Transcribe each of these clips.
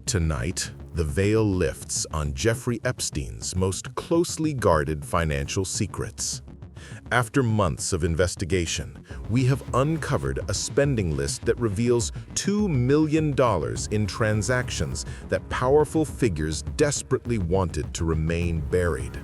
Tonight, the veil lifts on Jeffrey Epstein's most closely guarded financial secrets. After months of investigation, we have uncovered a spending list that reveals $2 million in transactions that powerful figures desperately wanted to remain buried.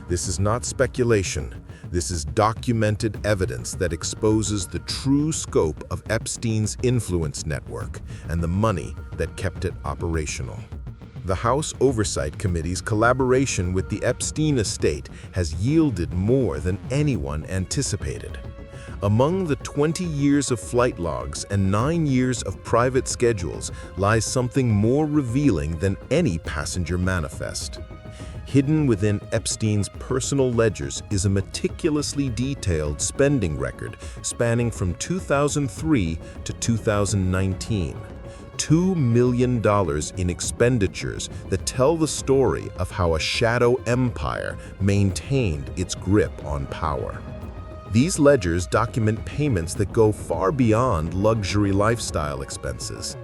This is not speculation. This is documented evidence that exposes the true scope of Epstein's influence network and the money that kept it operational. The House Oversight Committee's collaboration with the Epstein estate has yielded more than anyone anticipated. Among the 20 years of flight logs and 9 years of private schedules lies something more revealing than any passenger manifest. Hidden within Epstein's personal ledgers is a meticulously detailed spending record spanning from 2003 to 2019. $2 million in expenditures that tell the story of how a shadow empire maintained its grip on power. These ledgers document payments that go far beyond luxury lifestyle expenses.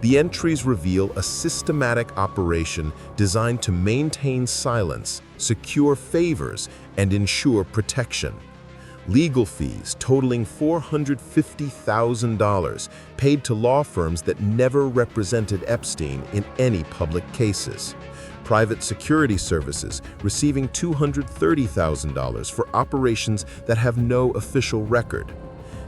The entries reveal a systematic operation designed to maintain silence, secure favors, and ensure protection. Legal fees totaling $450,000 paid to law firms that never represented Epstein in any public cases. Private security services receiving $230,000 for operations that have no official record.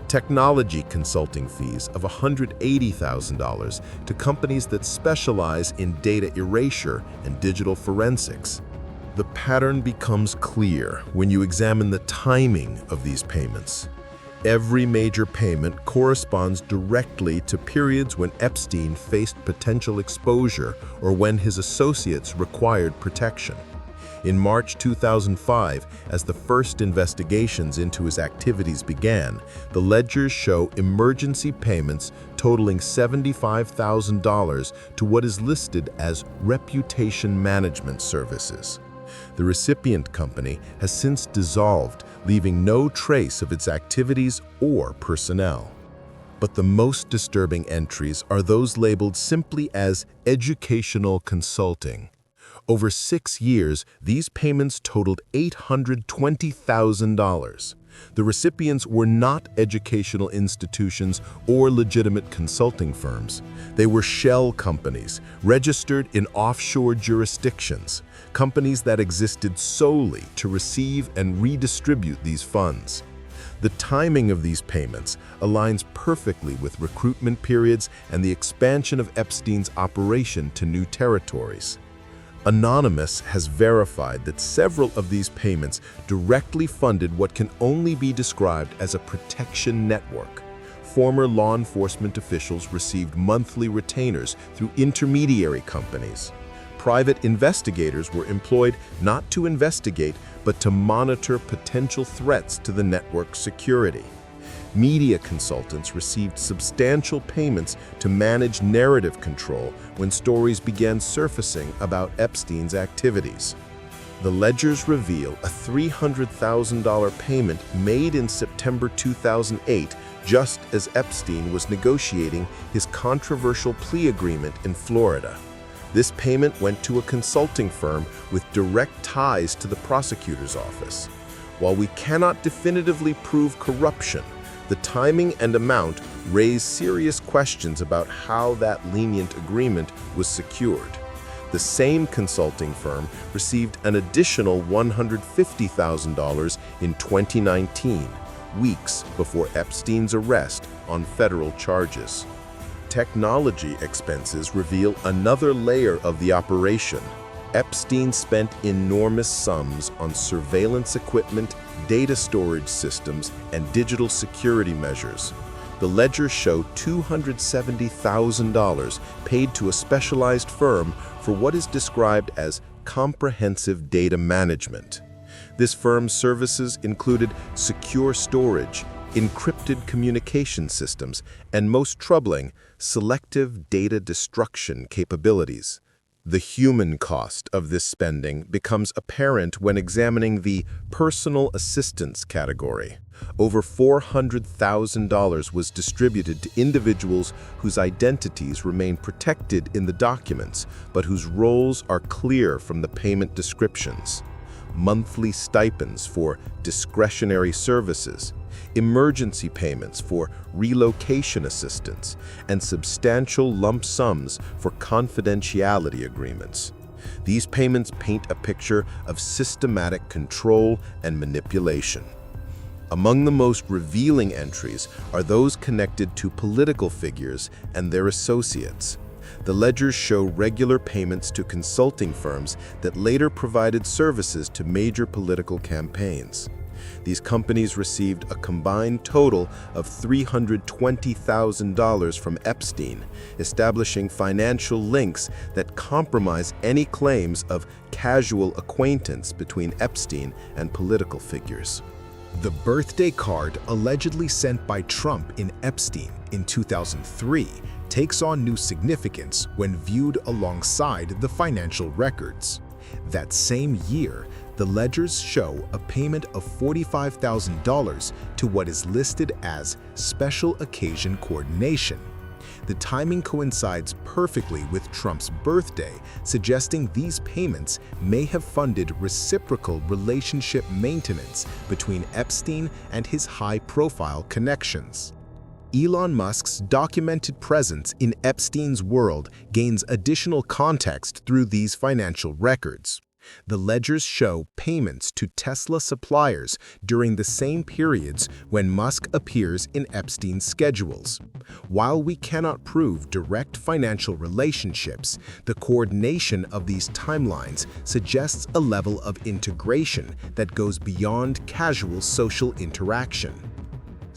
Technology consulting fees of $180,000 to companies that specialize in data erasure and digital forensics. The pattern becomes clear when you examine the timing of these payments. Every major payment corresponds directly to periods when Epstein faced potential exposure or when his associates required protection. In March 2005, as the first investigations into his activities began, the ledgers show emergency payments totaling $75,000 to what is listed as reputation management services. The recipient company has since dissolved, leaving no trace of its activities or personnel. But the most disturbing entries are those labeled simply as educational consulting. Over 6 years, these payments totaled $820,000. The recipients were not educational institutions or legitimate consulting firms. They were shell companies, registered in offshore jurisdictions, companies that existed solely to receive and redistribute these funds. The timing of these payments aligns perfectly with recruitment periods and the expansion of Epstein's operation to new territories. Anonymous has verified that several of these payments directly funded what can only be described as a protection network. Former law enforcement officials received monthly retainers through intermediary companies. Private investigators were employed not to investigate, but to monitor potential threats to the network's security. Media consultants received substantial payments to manage narrative control when stories began surfacing about Epstein's activities. The ledgers reveal a $300,000 payment made in September 2008, just as Epstein was negotiating his controversial plea agreement in Florida. This payment went to a consulting firm with direct ties to the prosecutor's office. While we cannot definitively prove corruption, the timing and amount raise serious questions about how that lenient agreement was secured. The same consulting firm received an additional $150,000 in 2019, weeks before Epstein's arrest on federal charges. Technology expenses reveal another layer of the operation. Epstein spent enormous sums on surveillance equipment, data storage systems, and digital security measures. The ledgers show $270,000 paid to a specialized firm for what is described as comprehensive data management. This firm's services included secure storage, encrypted communication systems, and most troubling, selective data destruction capabilities. The human cost of this spending becomes apparent when examining the personal assistance category. Over $400,000 was distributed to individuals whose identities remain protected in the documents, but whose roles are clear from the payment descriptions. Monthly stipends for discretionary services, emergency payments for relocation assistance, and substantial lump sums for confidentiality agreements. These payments paint a picture of systematic control and manipulation. Among the most revealing entries are those connected to political figures and their associates. The ledgers show regular payments to consulting firms that later provided services to major political campaigns. These companies received a combined total of $320,000 from Epstein, establishing financial links that compromise any claims of casual acquaintance between Epstein and political figures. The birthday card allegedly sent by Trump in Epstein in 2003 takes on new significance when viewed alongside the financial records. That same year, the ledgers show a payment of $45,000 to what is listed as special occasion coordination. The timing coincides perfectly with Trump's birthday, suggesting these payments may have funded reciprocal relationship maintenance between Epstein and his high-profile connections. Elon Musk's documented presence in Epstein's world gains additional context through these financial records. The ledgers show payments to Tesla suppliers during the same periods when Musk appears in Epstein's schedules. While we cannot prove direct financial relationships, the coordination of these timelines suggests a level of integration that goes beyond casual social interaction.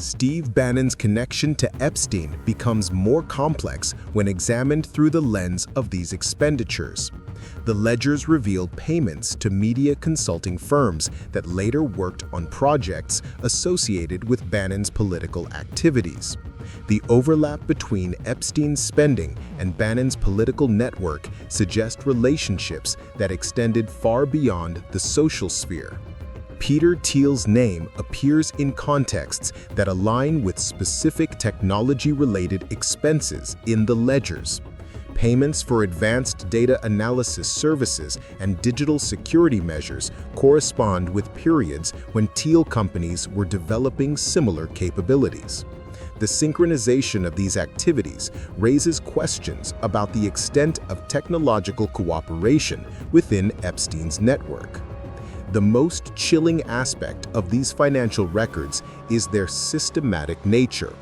Steve Bannon's connection to Epstein becomes more complex when examined through the lens of these expenditures. The ledgers reveal payments to media consulting firms that later worked on projects associated with Bannon's political activities. The overlap between Epstein's spending and Bannon's political network suggest relationships that extended far beyond the social sphere. Peter Thiel's name appears in contexts that align with specific technology-related expenses in the ledgers. Payments for advanced data analysis services and digital security measures correspond with periods when Thiel companies were developing similar capabilities. The synchronization of these activities raises questions about the extent of technological cooperation within Epstein's network. The most chilling aspect of these financial records is their systematic nature.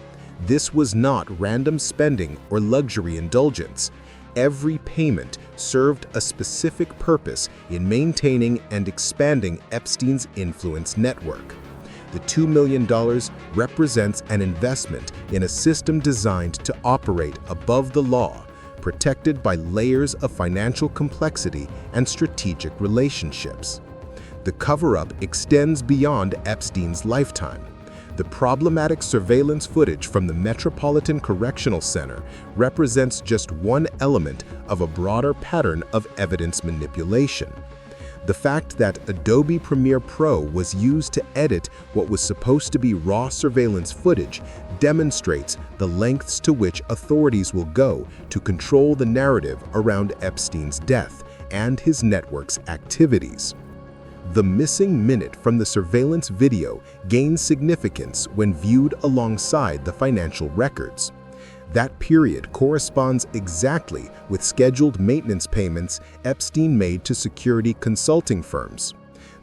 This was not random spending or luxury indulgence. Every payment served a specific purpose in maintaining and expanding Epstein's influence network. The $2 million represents an investment in a system designed to operate above the law, protected by layers of financial complexity and strategic relationships. The cover-up extends beyond Epstein's lifetime. The problematic surveillance footage from the Metropolitan Correctional Center represents just one element of a broader pattern of evidence manipulation. The fact that Adobe Premiere Pro was used to edit what was supposed to be raw surveillance footage demonstrates the lengths to which authorities will go to control the narrative around Epstein's death and his network's activities. The missing minute from the surveillance video gains significance when viewed alongside the financial records. That period corresponds exactly with scheduled maintenance payments Epstein made to security consulting firms.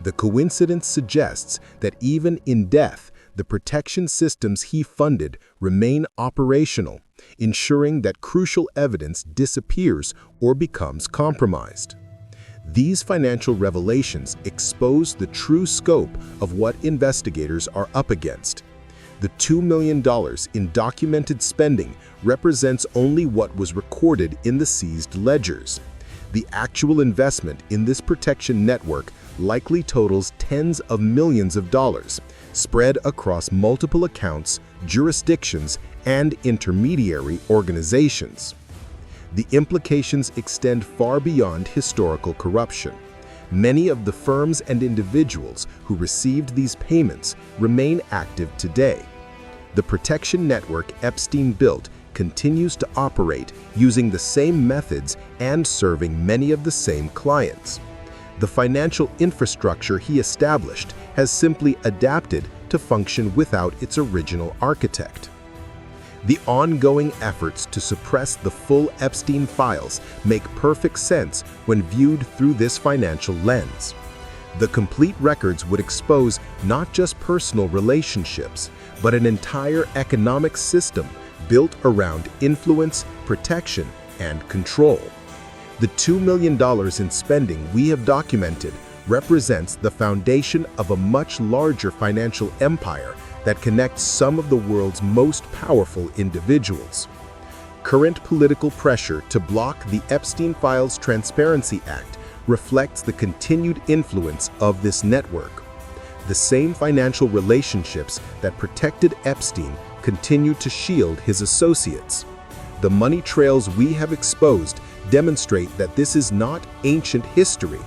The coincidence suggests that even in death, the protection systems he funded remain operational, ensuring that crucial evidence disappears or becomes compromised. These financial revelations expose the true scope of what investigators are up against. The $2 million in documented spending represents only what was recorded in the seized ledgers. The actual investment in this protection network likely totals tens of millions of dollars, spread across multiple accounts, jurisdictions, and intermediary organizations. The implications extend far beyond historical corruption. Many of the firms and individuals who received these payments remain active today. The protection network Epstein built continues to operate using the same methods and serving many of the same clients. The financial infrastructure he established has simply adapted to function without its original architect. The ongoing efforts to suppress the full Epstein files make perfect sense when viewed through this financial lens. The complete records would expose not just personal relationships, but an entire economic system built around influence, protection, and control. The $2 million in spending we have documented represents the foundation of a much larger financial empire that connects some of the world's most powerful individuals. Current political pressure to block the Epstein Files Transparency Act reflects the continued influence of this network. The same financial relationships that protected Epstein continue to shield his associates. The money trails we have exposed demonstrate that this is not ancient history,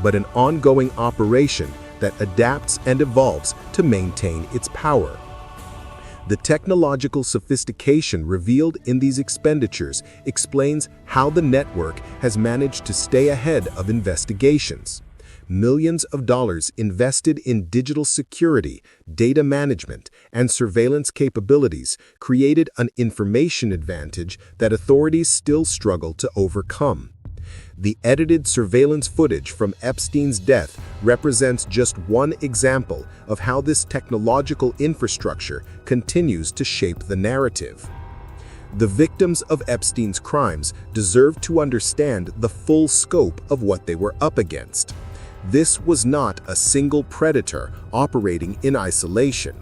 but an ongoing operation that adapts and evolves to maintain its power. The technological sophistication revealed in these expenditures explains how the network has managed to stay ahead of investigations. Millions of dollars invested in digital security, data management, and surveillance capabilities created an information advantage that authorities still struggle to overcome. The edited surveillance footage from Epstein's death represents just one example of how this technological infrastructure continues to shape the narrative. The victims of Epstein's crimes deserve to understand the full scope of what they were up against. This was not a single predator operating in isolation.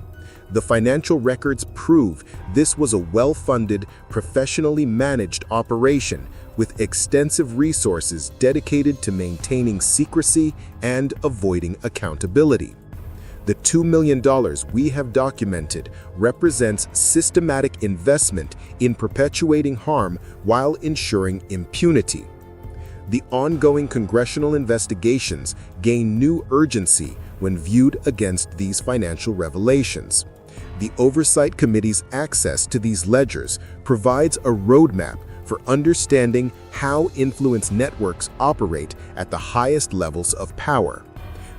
The financial records prove this was a well-funded, professionally managed operation with extensive resources dedicated to maintaining secrecy and avoiding accountability. The $2 million we have documented represents systematic investment in perpetuating harm while ensuring impunity. The ongoing congressional investigations gain new urgency when viewed against these financial revelations. The Oversight Committee's access to these ledgers provides a roadmap for understanding how influence networks operate at the highest levels of power.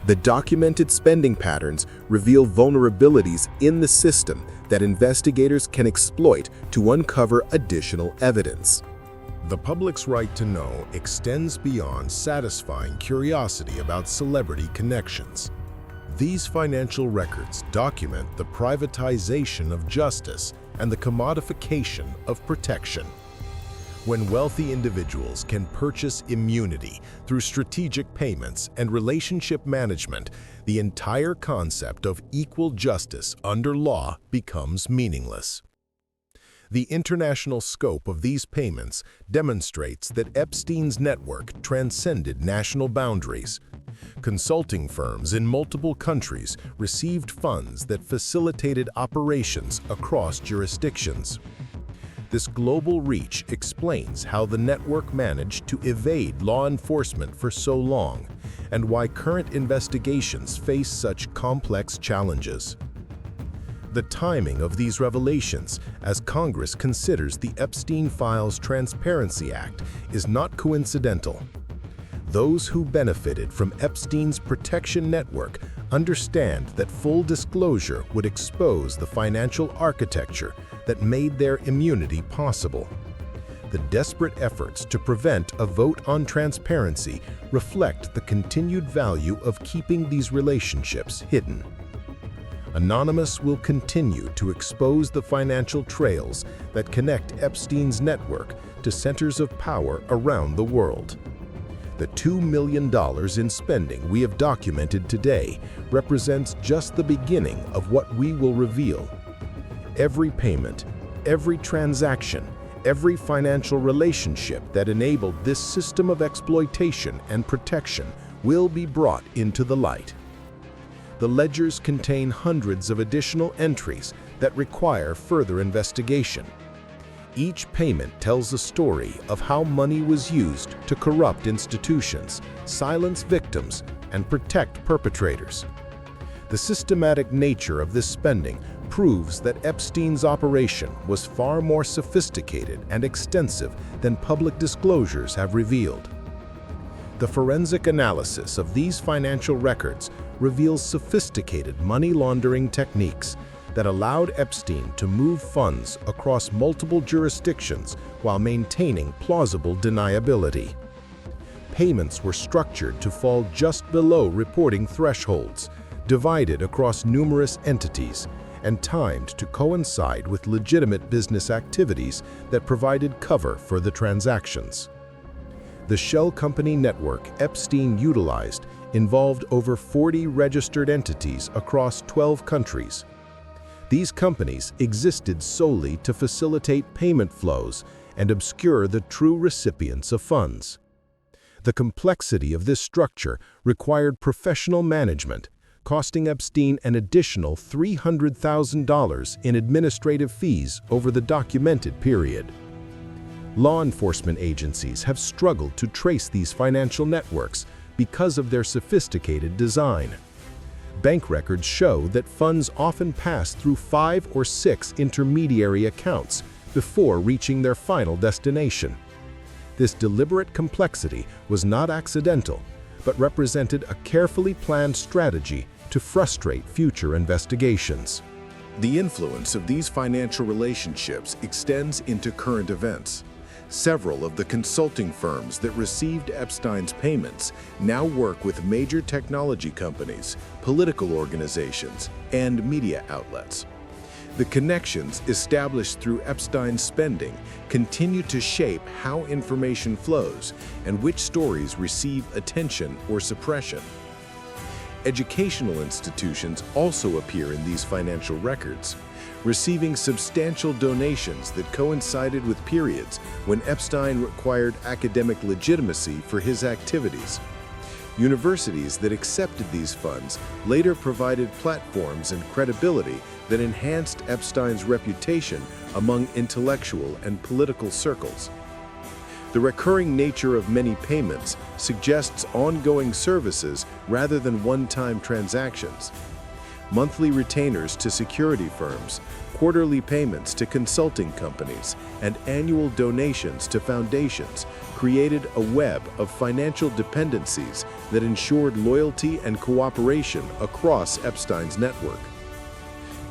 The documented spending patterns reveal vulnerabilities in the system that investigators can exploit to uncover additional evidence. The public's right to know extends beyond satisfying curiosity about celebrity connections. These financial records document the privatization of justice and the commodification of protection. When wealthy individuals can purchase immunity through strategic payments and relationship management, the entire concept of equal justice under law becomes meaningless. The international scope of these payments demonstrates that Epstein's network transcended national boundaries. Consulting firms in multiple countries received funds that facilitated operations across jurisdictions. This global reach explains how the network managed to evade law enforcement for so long and why current investigations face such complex challenges. The timing of these revelations, as Congress considers the Epstein Files Transparency Act, is not coincidental. Those who benefited from Epstein's protection network understand that full disclosure would expose the financial architecture that made their immunity possible. The desperate efforts to prevent a vote on transparency reflect the continued value of keeping these relationships hidden. Anonymous will continue to expose the financial trails that connect Epstein's network to centers of power around the world. The $2 million in spending we have documented today represents just the beginning of what we will reveal. Every payment, every transaction, every financial relationship that enabled this system of exploitation and protection will be brought into the light. The ledgers contain hundreds of additional entries that require further investigation. Each payment tells a story of how money was used to corrupt institutions, silence victims, and protect perpetrators. The systematic nature of this spending proves that Epstein's operation was far more sophisticated and extensive than public disclosures have revealed. The forensic analysis of these financial records reveals sophisticated money laundering techniques that allowed Epstein to move funds across multiple jurisdictions while maintaining plausible deniability. Payments were structured to fall just below reporting thresholds, divided across numerous entities, and timed to coincide with legitimate business activities that provided cover for the transactions. The shell company network Epstein utilized involved over 40 registered entities across 12 countries. These companies existed solely to facilitate payment flows and obscure the true recipients of funds. The complexity of this structure required professional management, costing Epstein an additional $300,000 in administrative fees over the documented period. Law enforcement agencies have struggled to trace these financial networks because of their sophisticated design. Bank records show that funds often pass through 5 or 6 intermediary accounts before reaching their final destination. This deliberate complexity was not accidental, but represented a carefully planned strategy to frustrate future investigations. The influence of these financial relationships extends into current events. Several of the consulting firms that received Epstein's payments now work with major technology companies, political organizations, and media outlets. The connections established through Epstein's spending continue to shape how information flows and which stories receive attention or suppression. Educational institutions also appear in these financial records, receiving substantial donations that coincided with periods when Epstein required academic legitimacy for his activities. Universities that accepted these funds later provided platforms and credibility that enhanced Epstein's reputation among intellectual and political circles. The recurring nature of many payments suggests ongoing services rather than one-time transactions. Monthly retainers to security firms, quarterly payments to consulting companies, and annual donations to foundations created a web of financial dependencies that ensured loyalty and cooperation across Epstein's network.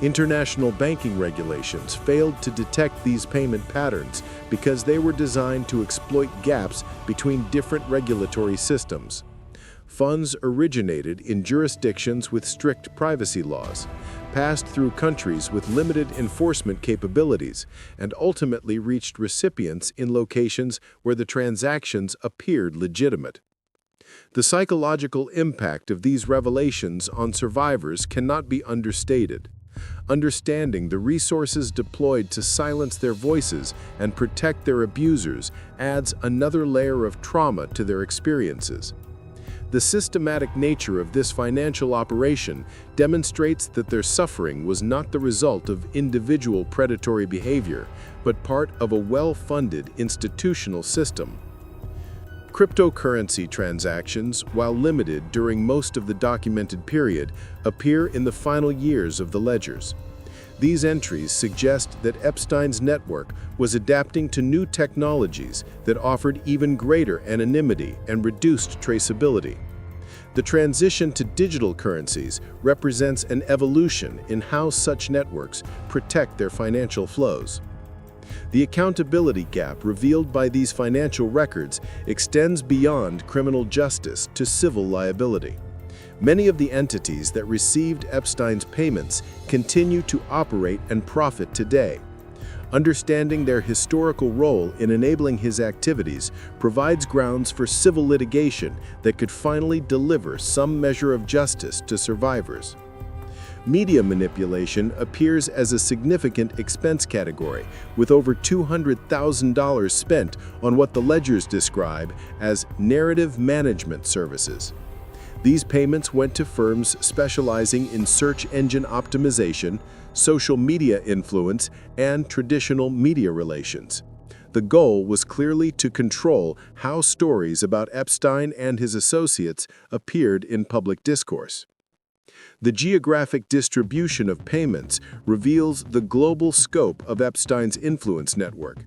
International banking regulations failed to detect these payment patterns because they were designed to exploit gaps between different regulatory systems. Funds originated in jurisdictions with strict privacy laws, passed through countries with limited enforcement capabilities, and ultimately reached recipients in locations where the transactions appeared legitimate. The psychological impact of these revelations on survivors cannot be understated. Understanding the resources deployed to silence their voices and protect their abusers adds another layer of trauma to their experiences. The systematic nature of this financial operation demonstrates that their suffering was not the result of individual predatory behavior, but part of a well-funded institutional system. Cryptocurrency transactions, while limited during most of the documented period, appear in the final years of the ledgers. These entries suggest that Epstein's network was adapting to new technologies that offered even greater anonymity and reduced traceability. The transition to digital currencies represents an evolution in how such networks protect their financial flows. The accountability gap revealed by these financial records extends beyond criminal justice to civil liability. Many of the entities that received Epstein's payments continue to operate and profit today. Understanding their historical role in enabling his activities provides grounds for civil litigation that could finally deliver some measure of justice to survivors. Media manipulation appears as a significant expense category, with over $200,000 spent on what the ledgers describe as narrative management services. These payments went to firms specializing in search engine optimization, social media influence, and traditional media relations. The goal was clearly to control how stories about Epstein and his associates appeared in public discourse. The geographic distribution of payments reveals the global scope of Epstein's influence network.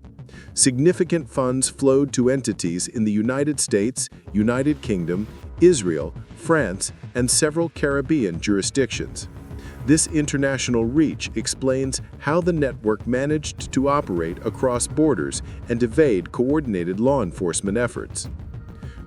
Significant funds flowed to entities in the United States, United Kingdom, Israel, France, and several Caribbean jurisdictions. This international reach explains how the network managed to operate across borders and evade coordinated law enforcement efforts.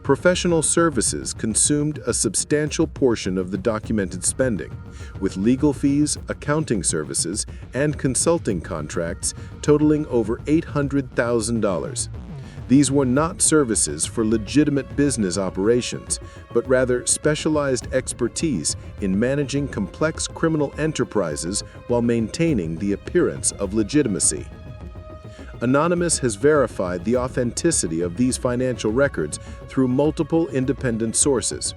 Professional services consumed a substantial portion of the documented spending, with legal fees, accounting services, and consulting contracts totaling over $800,000. These were not services for legitimate business operations, but rather specialized expertise in managing complex criminal enterprises while maintaining the appearance of legitimacy. Anonymous has verified the authenticity of these financial records through multiple independent sources.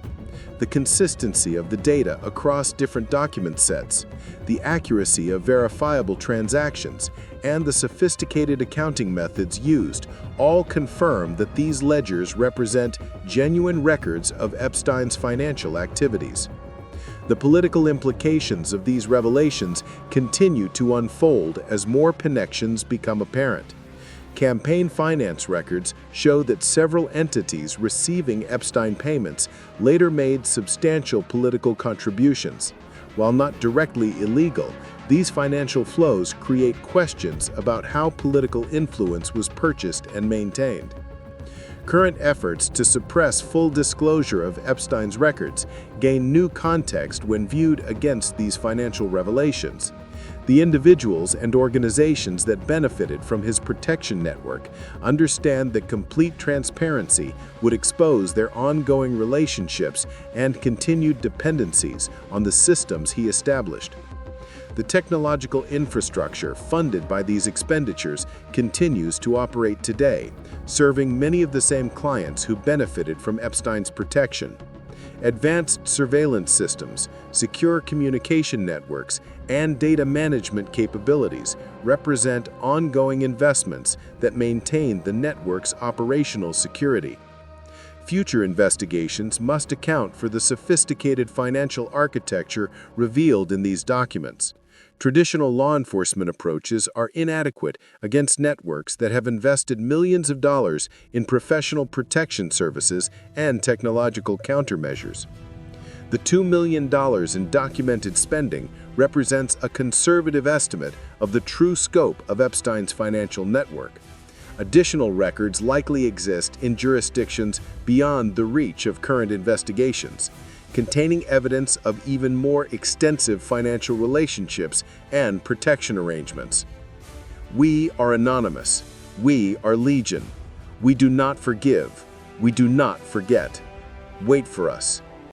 The consistency of the data across different document sets, the accuracy of verifiable transactions, and the sophisticated accounting methods used all confirm that these ledgers represent genuine records of Epstein's financial activities. The political implications of these revelations continue to unfold as more connections become apparent. Campaign finance records show that several entities receiving Epstein payments later made substantial political contributions. While not directly illegal, these financial flows create questions about how political influence was purchased and maintained. Current efforts to suppress full disclosure of Epstein's records gain new context when viewed against these financial revelations. The individuals and organizations that benefited from his protection network understand that complete transparency would expose their ongoing relationships and continued dependencies on the systems he established. The technological infrastructure funded by these expenditures continues to operate today, serving many of the same clients who benefited from Epstein's protection. Advanced surveillance systems, secure communication networks, and data management capabilities represent ongoing investments that maintain the network's operational security. Future investigations must account for the sophisticated financial architecture revealed in these documents. Traditional law enforcement approaches are inadequate against networks that have invested millions of dollars in professional protection services and technological countermeasures. The $2 million in documented spending represents a conservative estimate of the true scope of Epstein's financial network. Additional records likely exist in jurisdictions beyond the reach of current investigations, containing evidence of even more extensive financial relationships and protection arrangements. We are anonymous. We are legion. We do not forgive. We do not forget. Wait for us.